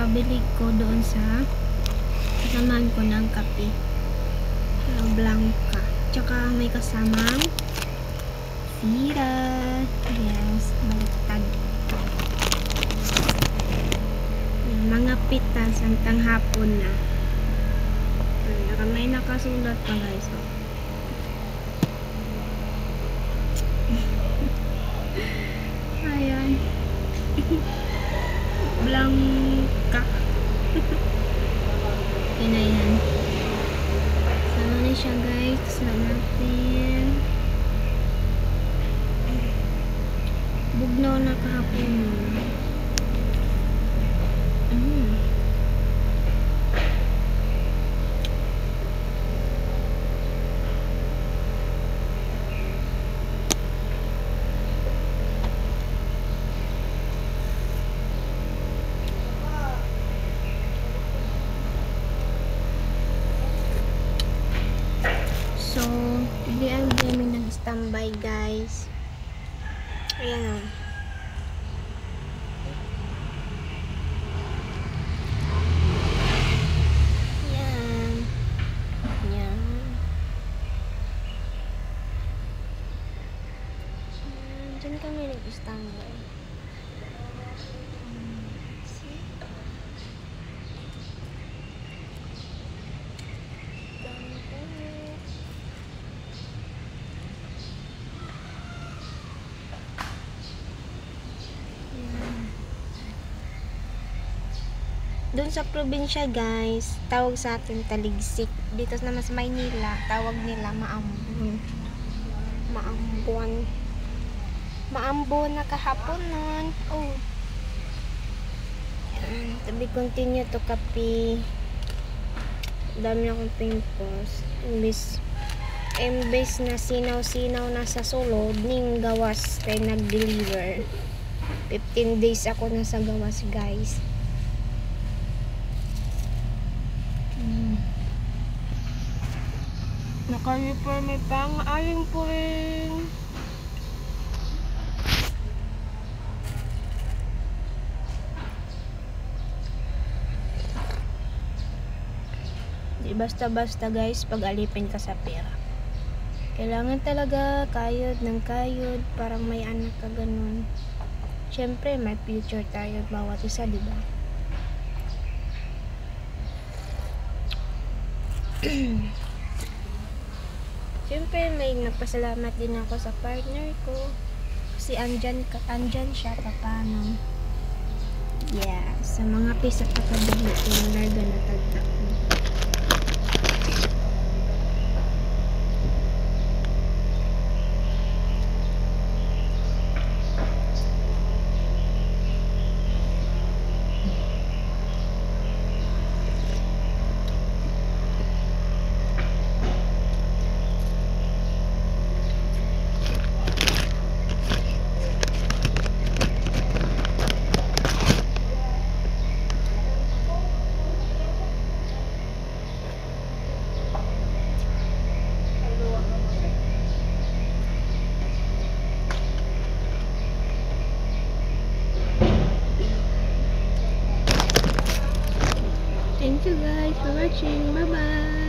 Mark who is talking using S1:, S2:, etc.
S1: Kakabili ko doon sa kasamahan ko ng kape. Blanca. Tsaka may kasamang sira. Yes, baliktad. Mga pitas hanggang hapon na. May nakasulat pa guys. Ayan. Blanca. Yun na yan. Sana na siya guys. Sana natin. Bugnaw na kahapon. So, hindi ang gaming nag-standby guys. Ayan o. Ayan. Ayan. Diyan kami nag-standby. Doon sa probinsya guys, tawag sa atin Taligsik. Dito naman sa Maynila, tawag nila Maambon. Maambon. Maambon na kahapon nun. Oh. Yan. To be continue to kape. Dami akong pimples. Imbes na sinaw-sinaw na sa sulod, ning gawas tayo nag-deliver. 15 days ako nasa gawas guys. Naka-refer pang aling po rin. Di basta-basta guys pag alipin ka sa pera. Kailangan talaga kayod ng kayod, parang may anak ka ganun. Syempre may future tayo bawat isa, di ba? Siyempre may nagpasalamat din ako sa partner ko kasi andyan siya paano. Yeah, sa mga pisa kakabili ko larga na tagtak mo. Thank you guys for watching. Bye bye.